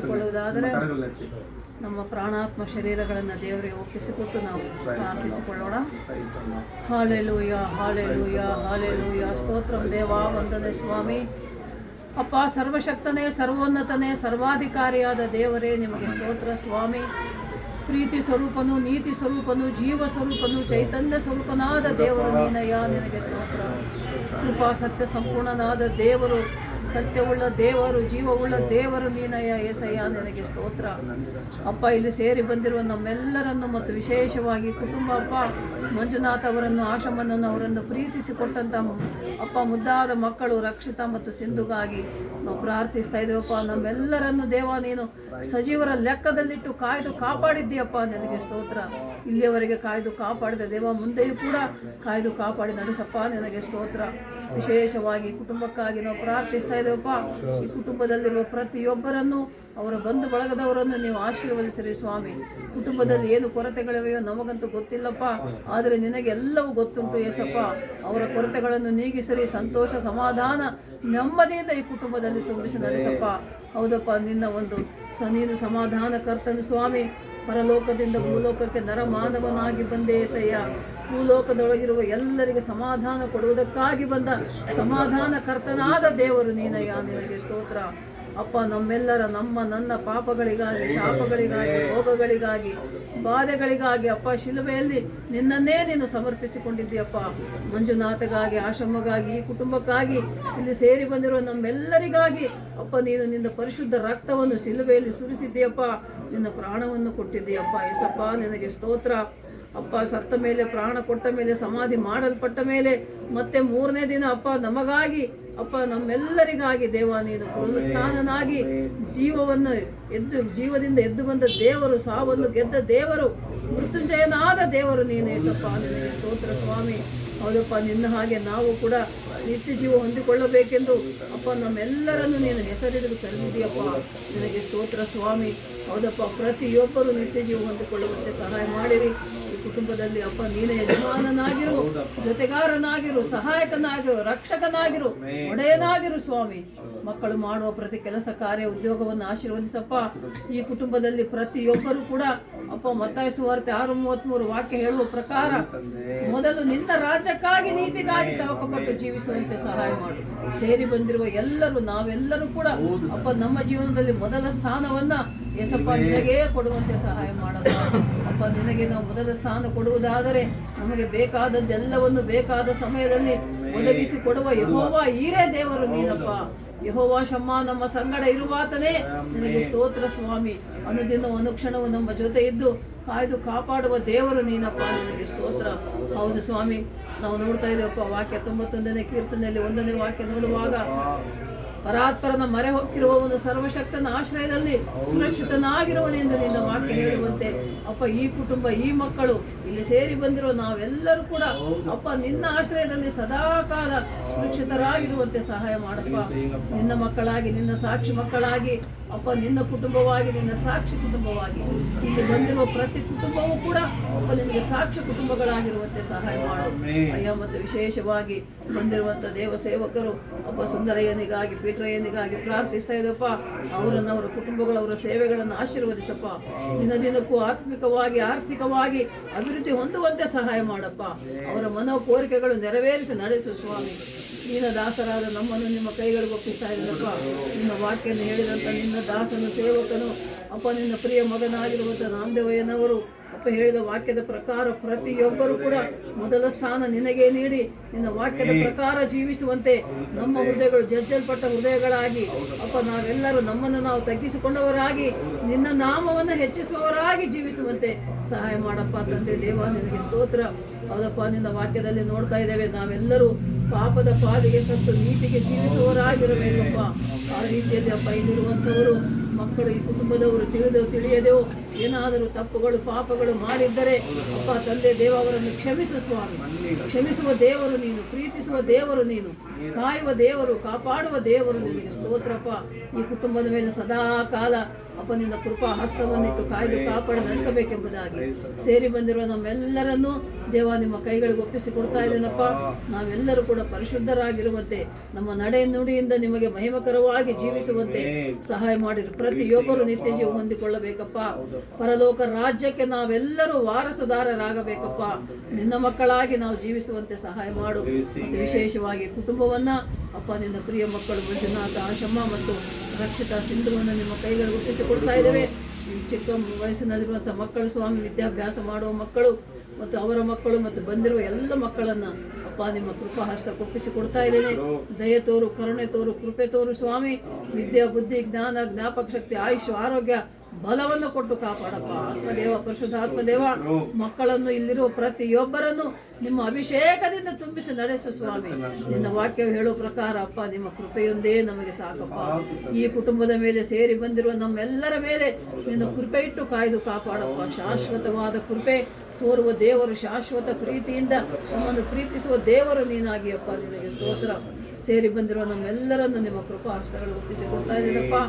ಒಪ್ಪಿಸಿಕೊಳ್ಳುವುದಾದರೆ ನಮ್ಮ ಪ್ರಾಣಾತ್ಮ ಶರೀರಗಳನ್ನು ದೇವರಿಗೆ ಒಪ್ಪಿಸಿಕೊಟ್ಟು ನಾವು ಪ್ರಾರ್ಥಿಸಿಕೊಳ್ಳೋಣ. ಹಾಲೆಲೂಯ, ಹಾಲೆಲೂಯ, ಹಾಲೆಲೂಯ. ಸ್ತೋತ್ರಂ ದೇವಾ, ವಂದನೆ ಸ್ವಾಮಿ. ಅಪ್ಪ, ಸರ್ವಶಕ್ತನೇ, ಸರ್ವೋನ್ನತನೇ, ಸರ್ವಾಧಿಕಾರಿಯಾದ ದೇವರೇ, ನಿಮಗೆ ಸ್ತೋತ್ರ ಸ್ವಾಮಿ. ಪ್ರೀತಿ ಸ್ವರೂಪನು, ನೀತಿ ಸ್ವರೂಪನು, ಜೀವ ಸ್ವರೂಪನು, ಚೈತನ್ಯ ಸ್ವರೂಪನಾದ ದೇವರು ನೀನಯ್ಯ, ನಿನಗೆ ಸ್ತೋತ್ರ. ಕೃಪಾ ಸತ್ಯ ಸಂಪೂರ್ಣನಾದ ದೇವರು, ಸತ್ಯವುಳ್ಳ ದೇವರು, ಜೀವವುಳ್ಳ ದೇವರು ನೀನಯ್ಯ ಏಸಯ್ಯ, ನಿನಗೆ ಸ್ತೋತ್ರ. ಅಪ್ಪ, ಇಲ್ಲಿ ಸೇರಿ ಬಂದಿರುವ ನಮ್ಮೆಲ್ಲರನ್ನು ಮತ್ತು ವಿಶೇಷವಾಗಿ ಕುಟುಂಬ ಅಪ್ಪ ಮಂಜುನಾಥ್ ಅವರನ್ನು, ಆಶಮನನ್ನು ಅವರನ್ನು ಪ್ರೀತಿಸಿಕೊಟ್ಟಂಥ ಅಪ್ಪ ಮುದ್ದಾದ ಮಕ್ಕಳು ರಕ್ಷಿತ ಮತ್ತು ಸಿಂಧುಗಾಗಿ ನಾವು ಪ್ರಾರ್ಥಿಸ್ತಾ ಇದ್ದೇವಪ್ಪ. ನಮ್ಮೆಲ್ಲರನ್ನು ದೇವ ನೀನು ಸಜೀವರ ಲೆಕ್ಕದಲ್ಲಿಟ್ಟು ಕಾಯ್ದು ಕಾಪಾಡಿದ್ದೀಯಪ್ಪ, ನಿನಗೆ ಸ್ತೋತ್ರ. ಇಲ್ಲಿಯವರೆಗೆ ಕಾಯ್ದು ಕಾಪಾಡಿದ ದೇವ, ಮುಂದೆಯೂ ಕೂಡ ಕಾಯ್ದು ಕಾಪಾಡಿ ನಡೆಸಪ್ಪ, ನಿನಗೆ ಸ್ತೋತ್ರ. ವಿಶೇಷವಾಗಿ ಕುಟುಂಬಕ್ಕಾಗಿ ನಾವು ಪ್ರಾರ್ಥಿಸ್ತಾ ಇದ್ದೇವಪ್ಪ. ಈ ಕುಟುಂಬದಲ್ಲಿರುವ ಪ್ರತಿಯೊಬ್ಬರನ್ನು, ಅವರ ಬಂಧು ಬಳಗದವರನ್ನು ನೀವು ಆಶೀರ್ವದಿಸಿರಿ ಸ್ವಾಮಿ. ಕುಟುಂಬದಲ್ಲಿ ಏನು ಕೊರತೆಗಳಿವೆಯೋ ನಮಗಂತೂ ಗೊತ್ತಿಲ್ಲಪ್ಪ, ಆದರೆ ನಿನಗೆ ಎಲ್ಲವೂ ಗೊತ್ತುಂಟು ಏಸಪ್ಪ. ಅವರ ಕೊರತೆಗಳನ್ನು ನೀಗಿಸಿರಿ, ಸಂತೋಷ, ಸಮಾಧಾನ, ನೆಮ್ಮದಿಯಿಂದ ಈ ಕುಟುಂಬದಲ್ಲಿ ತುಂಬಿಸಿ ನಡೆಸಪ್ಪ. ಹೌದಪ್ಪ, ನಿನ್ನ ನೀನು ಸಮಾಧಾನ ಕರ್ತನು ಸ್ವಾಮಿ. ಪರಲೋಕದಿಂದ ಭೂಲೋಕಕ್ಕೆ ನರಮಾನವನಾಗಿ ಬಂದೆ ಏಸಯ್ಯ. ಭೂಲೋಕದೊಳಗಿರುವ ಎಲ್ಲರಿಗೆ ಸಮಾಧಾನ ಕೊಡುವುದಕ್ಕಾಗಿ ಬಂದ ಸಮಾಧಾನ ಕರ್ತನಾದ ದೇವರು ನೀನಯ್ಯ, ನಿನಗೆ ಸ್ತೋತ್ರ. ಅಪ್ಪ, ನಮ್ಮೆಲ್ಲರ ನನ್ನ ಪಾಪಗಳಿಗಾಗಿ, ಶಾಪಗಳಿಗಾಗಿ, ರೋಗಗಳಿಗಾಗಿ, ಬಾಧೆಗಳಿಗಾಗಿ ಅಪ್ಪ ಶಿಲುಬೆಯಲ್ಲಿ ನಿನ್ನನ್ನೇ ನೀನು ಸಮರ್ಪಿಸಿಕೊಂಡಿದ್ದೀಯಪ್ಪ. ಮಂಜುನಾಥಗಾಗಿ, ಆಶ್ರಮಗಾಗಿ, ಈ ಕುಟುಂಬಕ್ಕಾಗಿ, ಇಲ್ಲಿ ಸೇರಿ ಬಂದಿರುವ ನಮ್ಮೆಲ್ಲರಿಗಾಗಿ ಅಪ್ಪ ನೀನು ನಿನ್ನ ಪರಿಶುದ್ಧ ರಕ್ತವನ್ನು ಶಿಲುಬೆಯಲ್ಲಿ ಸುರಿಸಿದ್ದೀಯಪ್ಪ. ನಿನ್ನ ಪ್ರಾಣವನ್ನು ಕೊಟ್ಟಿದ್ದೀಯಪ್ಪ ಏಸಪ್ಪ, ನಿನಗೆ ಸ್ತೋತ್ರ. ಅಪ್ಪ, ಸತ್ತ ಮೇಲೆ, ಪ್ರಾಣ ಕೊಟ್ಟ ಮೇಲೆ, ಸಮಾಧಿ ಮಾಡಲ್ಪಟ್ಟ ಮೇಲೆ ಮತ್ತೆ 3ನೇ ದಿನ ಅಪ್ಪ ನಮಗಾಗಿ ಅಪ್ಪ ನಮ್ಮೆಲ್ಲರಿಗಾಗಿ ದೇವ ನೀನು ಪುನರುತ್ಥಾನನಾಗಿ ಜೀವದಿಂದ ಎದ್ದು ಬಂದ ದೇವರು, ಸಾವನ್ನು ಗೆದ್ದ ದೇವರು, ಮೃತ್ಯುಂಜಯನಾದ ದೇವರು ನೀನು ಏಸಪ್ಪ, ನಿನಗೆ ಸ್ತೋತ್ರ ಸ್ವಾಮಿ. ಹೌದಪ್ಪ, ನಿನ್ನ ಹಾಗೆ ನಾವು ಕೂಡ ನಿತ್ಯ ಜೀವ ಹೊಂದಿಕೊಳ್ಳಬೇಕೆಂದು ಅಪ್ಪ ನಮ್ಮೆಲ್ಲರನ್ನು ನೀನು ಹೆಸರಿಡಿದು ಕರೆದಿದ್ದೀಯಪ್ಪ, ನಿನಗೆ ಸ್ತೋತ್ರ ಸ್ವಾಮಿ. ಹೌದಪ್ಪ, ಪ್ರತಿಯೊಬ್ಬರು ನಿತ್ಯ ಜೀವ ಹೊಂದಿಕೊಳ್ಳುವಂತೆ ಸಹಾಯ ಮಾಡಿರಿ. ಈ ಕುಟುಂಬದಲ್ಲಿ ಅಪ್ಪ ನೀನೇ ಯಜಮಾನನಾಗಿರು, ಜೊತೆಗಾರನಾಗಿರು, ಸಹಾಯಕನಾಗಿರು, ರಕ್ಷಕನಾಗಿರು, ಒಡೆಯನಾಗಿರು ಸ್ವಾಮಿ. ಮಕ್ಕಳು ಮಾಡುವ ಪ್ರತಿ ಕೆಲಸ ಕಾರ್ಯ ಉದ್ಯೋಗವನ್ನು ಆಶೀರ್ವದಿಸಪ್ಪ. ಈ ಕುಟುಂಬದಲ್ಲಿ ಪ್ರತಿಯೊಬ್ಬರು ಕೂಡ ಅಪ್ಪ ಮತ್ತಾಯ ಸುವಾರ್ತೆ 6:33 ವಾಕ್ಯ ಹೇಳುವ ಪ್ರಕಾರ ಮೊದಲು ನಿನ್ನ ರಾಜ್ಯಕ್ಕಾಗಿ, ನೀತಿಗಾಗಿ ತವಕಪಟ್ಟು ಜೀವಿಸುವಂತೆ ಸಹಾಯ ಮಾಡು. ಸೇರಿ ಬಂದಿರುವ ನಾವೆಲ್ಲರೂ ಕೂಡ ಅಪ್ಪ ನಮ್ಮ ಜೀವನದಲ್ಲಿ ಮೊದಲ ಸ್ಥಾನವನ್ನ ಏಸಪ್ಪ ನಿನಗೇ ಕೊಡುವಂತೆ ಸಹಾಯ ಮಾಡಪ್ಪ. ಅಪ್ಪ, ನಿನಗೆ ನಾವು ಮೊದಲ ಸ್ಥಾನ ಕೊಡುವುದಾದರೆ ನಮಗೆ ಬೇಕಾದದ್ದೆಲ್ಲವನ್ನು ಬೇಕಾದ ಸಮಯದಲ್ಲಿ ಒದಗಿಸಿ ಕೊಡುವ ಯೆಹೋವ ಈರೇ ದೇವರು ನೀನಪ್ಪ. ಯೆಹೋವ ಶಮ್ಮ, ನಮ್ಮ ಸಂಗಡ ಇರುವಾತನೇ, ನಿನಗೆ ಸ್ತೋತ್ರ ಸ್ವಾಮಿ. ಅನುದಿನ ಅನುಕ್ಷಣವು ನಮ್ಮ ಜೊತೆ ಇದ್ದು ಕಾಯ್ದು ಕಾಪಾಡುವ ದೇವರು ನೀನಪ್ಪ, ನಿನಗೆ ಸ್ತೋತ್ರ. ಹೌದು ಸ್ವಾಮಿ, ನಾವು ನೋಡ್ತಾ ಇದ್ದೇವಪ್ಪ ವಾಕ್ಯ 91ನೇ ಕೀರ್ತನೆಯಲ್ಲಿ 1ನೇ ವಾಕ್ಯ ನೋಡುವಾಗ, ಪರಾತ್ಪರನ ಮೊರೆ ಹೊಕ್ಕಿರುವವನು ಸರ್ವಶಕ್ತನ ಆಶ್ರಯದಲ್ಲಿ ಸುರಕ್ಷಿತನಾಗಿರುವನೆಂದು ನಿನ್ನ ವಾಕ್ಯ ಹೇಳುವಂತೆ ಅಪ್ಪ, ಈ ಕುಟುಂಬ, ಈ ಮಕ್ಕಳು, ಇಲ್ಲಿ ಸೇರಿ ಬಂದಿರುವ ನಾವೆಲ್ಲರೂ ಕೂಡ ಅಪ್ಪ ನಿನ್ನ ಆಶ್ರಯದಲ್ಲಿ ಸದಾಕಾಲ ಸುರಕ್ಷಿತರಾಗಿರುವಂತೆ ಸಹಾಯ ಮಾಡಪ್ಪ. ನಿನ್ನ ಮಕ್ಕಳಾಗಿ, ನಿನ್ನ ಸಾಕ್ಷಿ ಮಕ್ಕಳಾಗಿ ಅಪ್ಪ, ನಿನ್ನ ಕುಟುಂಬವಾಗಿ, ನಿನ್ನ ಸಾಕ್ಷಿ ಕುಟುಂಬವಾಗಿ ಇಲ್ಲಿ ಬಂದಿರುವ ಪ್ರತಿ ಕುಟುಂಬವೂ ಕೂಡ ಅಪ್ಪ ನಿನಗೆ ಸಾಕ್ಷಿ ಕುಟುಂಬಗಳಾಗಿರುವಂತೆ ಸಹಾಯ ಮಾಡು ಅಯ್ಯ. ಮತ್ತು ವಿಶೇಷವಾಗಿ ಬಂದಿರುವಂಥ ದೇವ ಸೇವಕರು ಅಪ್ಪ ಸುಂದರಯ್ಯನಿಗಾಗಿ, ಪೀಟ್ರಯ್ಯನಿಗಾಗಿ ಪ್ರಾರ್ಥಿಸ್ತಾ ಇದ್ದಪ್ಪ. ಅವರನ್ನು, ಅವರ ಕುಟುಂಬಗಳು, ಅವರ ಸೇವೆಗಳನ್ನು ಆಶೀರ್ವದಿಸಪ್ಪ. ದಿನಕ್ಕೂ ಆತ್ಮಿಕವಾಗಿ, ಆರ್ಥಿಕವಾಗಿ ಅಭಿವೃದ್ಧಿ ಹೊಂದುವಂತೆ ಸಹಾಯ ಮಾಡಪ್ಪ. ಅವರ ಮನೋ ಕೋರಿಕೆಗಳು ನೆರವೇರಿಸಿ ನಡೆಸು ಸ್ವಾಮಿ. ನಿನ್ನ ದಾಸರಾದ ನಮ್ಮನ್ನು ನಿಮ್ಮ ಕೈಗಳಿಗೆ ಒಪ್ಪಿಸ್ತಾ ಇದ್ದಪ್ಪ. ನಿನ್ನ ವಾಕ್ಯವನ್ನು ಹೇಳಿದಂಥ ನಿನ್ನ ದಾಸನು, ಸೇವಕನು ಅಪ್ಪ, ನಿನ್ನ ಪ್ರಿಯ ಮಗನಾಗಿರುವಂಥ ನಾಮದೇವಯ್ಯನವರು ಅಪ್ಪ ಹೇಳಿದ ವಾಕ್ಯದ ಪ್ರಕಾರ ಪ್ರತಿಯೊಬ್ಬರು ಕೂಡ ಮೊದಲ ಸ್ಥಾನ ನಿನಗೆ ನೀಡಿ ನಿನ್ನ ವಾಕ್ಯದ ಪ್ರಕಾರ ಜೀವಿಸುವಂತೆ ನಮ್ಮ ಹೃದಯಗಳು ಜಜ್ಜಲ್ಪಟ್ಟ ಹೃದಯಗಳಾಗಿ ಅಪ್ಪ ನಾವೆಲ್ಲರೂ ನಮ್ಮನ್ನು ನಾವು ತಗ್ಗಿಸಿಕೊಂಡವರಾಗಿ ನಿನ್ನ ನಾಮವನ್ನು ಹೆಚ್ಚಿಸುವವರಾಗಿ ಜೀವಿಸುವಂತೆ ಸಹಾಯ ಮಾಡಪ್ಪ ತಂದೆ ದೇವ, ನಿನಗೆ ಸ್ತೋತ್ರ. ಹೌದಪ್ಪ, ನಿನ್ನ ವಾಕ್ಯದಲ್ಲಿ ನೋಡ್ತಾ ಇದ್ದೇವೆ, ನಾವೆಲ್ಲರೂ ಪಾಪದ ಪಾಲಿಗೆ ಸತ್ತು ನೀತಿಗೆ ಜೀವಿಸುವವರಾಗಿರಬೇಕಪ್ಪ. ಆ ರೀತಿಯಲ್ಲಿ ಅಪ್ಪ ಇಲ್ಲಿರುವಂಥವರು ಮಕ್ಕಳು, ಈ ಕುಟುಂಬದವರು ತಿಳಿಯದೆವು ಏನಾದರೂ ತಪ್ಪುಗಳು ಪಾಪಗಳು ಮಾಡಿದ್ದರೆ ಅಪ್ಪ ತಂದೆ ದೇವ ಅವರನ್ನು ಕ್ಷಮಿಸು ಸ್ವಾಮಿ. ಕ್ಷಮಿಸುವ ದೇವರು ನೀನು, ಪ್ರೀತಿಸುವ ದೇವರು ನೀನು, ಕಾಯುವ ದೇವರು, ಕಾಪಾಡುವ ದೇವರು ನಿನಗೆ ಸ್ತೋತ್ರಪ್ಪ. ಈ ಕುಟುಂಬದ ಮೇಲೆ ಸದಾ ಕಾಲ ಅಪ್ಪ ನಿನ್ನ ಕೃಪಾ ಹಸ್ತವನ್ನಿಟ್ಟು ಕಾಯ್ದು ಕಾಪಾಡಿ ನಡೆಸಬೇಕೆಂಬುದಾಗಿ ಸೇರಿ ಬಂದಿರುವ ನಮ್ಮೆಲ್ಲರನ್ನೂ ದೇವ ನಿಮ್ಮ ಕೈಗಳಿಗೆ ಒಪ್ಪಿಸಿ ಕೊಡ್ತಾ ಇದ್ದೇನಪ್ಪ. ನಾವೆಲ್ಲರೂ ಕೂಡ ಪರಿಶುದ್ಧರಾಗಿರುವಂತೆ, ನಮ್ಮ ನಡೆ ನುಡಿಯಿಂದ ನಿಮಗೆ ಮಹಿಮಕರವಾಗಿ ಜೀವಿಸುವಂತೆ ಸಹಾಯ ಮಾಡಿರಿ. ಪ್ರತಿಯೊಬ್ಬರು ನಿತ್ಯ ಜೀವ ಹೊಂದಿಕೊಳ್ಳಬೇಕಪ್ಪ. ಪರಲೋಕ ರಾಜ್ಯಕ್ಕೆ ನಾವೆಲ್ಲರೂ ವಾರಸುದಾರರಾಗಬೇಕಪ್ಪ. ನಿನ್ನ ಮಕ್ಕಳಾಗಿ ನಾವು ಜೀವಿಸುವಂತೆ ಸಹಾಯ ಮಾಡು. ಮತ್ತು ವಿಶೇಷವಾಗಿ ಕುಟುಂಬವನ್ನ ಅಪ್ಪ, ನಿನ್ನ ಪ್ರಿಯ ಮಕ್ಕಳು ಮಂಜುನಾಥ, ಆಶಮ್ಮ ಮತ್ತು ರಕ್ಷಿತಾ ಸಿಂಧುವನ್ನು ನಿಮ್ಮ ಕೈಗಳು ಒಪ್ಪಿಸಿಕೊಡ್ತಾ ಇದ್ದೇವೆ. ಚಿಕ್ಕ ವಯಸ್ಸಿನಲ್ಲಿರುವಂಥ ಮಕ್ಕಳು ಸ್ವಾಮಿ, ವಿದ್ಯಾಭ್ಯಾಸ ಮಾಡುವ ಮಕ್ಕಳು ಮತ್ತು ಅವರ ಮಕ್ಕಳು ಮತ್ತು ಬಂದಿರುವ ಎಲ್ಲ ಮಕ್ಕಳನ್ನು ಅಪ್ಪ ನಿಮ್ಮ ಕೃಪಾ ಹಸ್ತಕ್ಕೆ ಒಪ್ಪಿಸಿಕೊಡ್ತಾ ಇದ್ದೇನೆ. ದಯೆ ತೋರು, ಕರುಣೆ ತೋರು, ಕೃಪೆ ತೋರು ಸ್ವಾಮಿ. ವಿದ್ಯಾ, ಬುದ್ಧಿ, ಜ್ಞಾನ, ಜ್ಞಾಪಕ ಶಕ್ತಿ, ಆಯುಷ್, ಆರೋಗ್ಯ, ಬಲವನ್ನು ಕೊಟ್ಟು ಕಾಪಾಡಪ್ಪ. ಆತ್ಮದೇವ, ಪರಿಶುದ್ಧಾತ್ಮದೇವ, ಮಕ್ಕಳನ್ನು ಇಲ್ಲಿರುವ ಪ್ರತಿಯೊಬ್ಬರನ್ನು ನಿಮ್ಮ ಅಭಿಷೇಕದಿಂದ ತುಂಬಿಸಿ ನಡೆಸು ಸ್ವಾಮಿ. ನಿನ್ನ ವಾಕ್ಯವು ಹೇಳುವ ಪ್ರಕಾರ ಅಪ್ಪ, ನಿಮ್ಮ ಕೃಪೆಯೊಂದೇ ನಮಗೆ ಸಾಕಪ್ಪ. ಈ ಕುಟುಂಬದ ಮೇಲೆ ಸೇರಿ ಬಂದಿರುವ ನಮ್ಮೆಲ್ಲರ ಮೇಲೆ ನಿನ್ನ ಕೃಪೆ ಇಟ್ಟು ಕಾಯ್ದು ಕಾಪಾಡಪ್ಪ. ಶಾಶ್ವತವಾದ ಕೃಪೆ ತೋರುವ ದೇವರು, ಶಾಶ್ವತ ಪ್ರೀತಿಯಿಂದ ನಮ್ಮನ್ನು ಪ್ರೀತಿಸುವ ದೇವರು ನೀನಾಗಿಯಪ್ಪ. ನಿನಗೆ ಸ್ತೋತ್ರ. ಸೇರಿ ಬಂದಿರುವ ನಮ್ಮೆಲ್ಲರನ್ನು ನಿಮ್ಮ ಕೃಪಾ ಹಸ್ತಗಳು ಒಪ್ಪಿಸಿಕೊಡ್ತಾ ಇದ್ದೀನಪ್ಪ.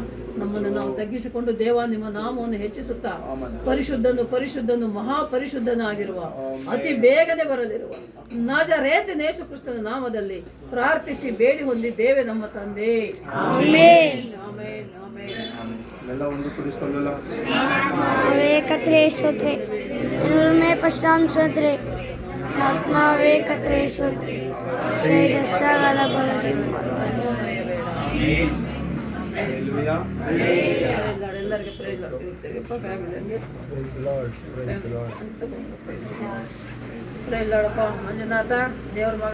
ನಮ್ಮನ್ನು ನಾವು ತಗ್ಗಿಸಿಕೊಂಡು ದೇವ ನಿಮ್ಮ ನಾಮವನ್ನು ಹೆಚ್ಚಿಸುತ್ತಾ, ಪರಿಶುದ್ಧನು ಪರಿಶುದ್ಧನು ಮಹಾಪರಿಶುದ್ಧನಾಗಿರುವ ಅತಿ ಬೇಗನೆ ಬರಲಿರುವ ನಾಜರೇತಿನ ಯೇಸು ಕ್ರಿಸ್ತನ ನಾಮದಲ್ಲಿ ಪ್ರಾರ್ಥಿಸಿ ಬೇಡಿ ಹೊಂದಿದ್ದೇವೆ ನಮ್ಮ ತಂದೆ. Amen, amen, amen. ಎಲ್ಲ ಒಂದು ಕುರಿಸಲ್ಲ ಏಕತ್ರೇ ಸ್ತೋತ್ರೆ ನಿರ್ಮೇ ಪಶ್ಚಾಂ ಸ್ತೋತ್ರೆ ಆತ್ಮಾವೇ ಕತ್ರೇ ಸ್ತೋತ್ರೆ ಸೇದ ಸಕಲ ಬಲರಿ ಎಲ್ಲರಿಗೆ ಪ್ರೈಸ್ ಲಾರ್ಡ್. ಮಂಜುನಾಥ ದೇವರ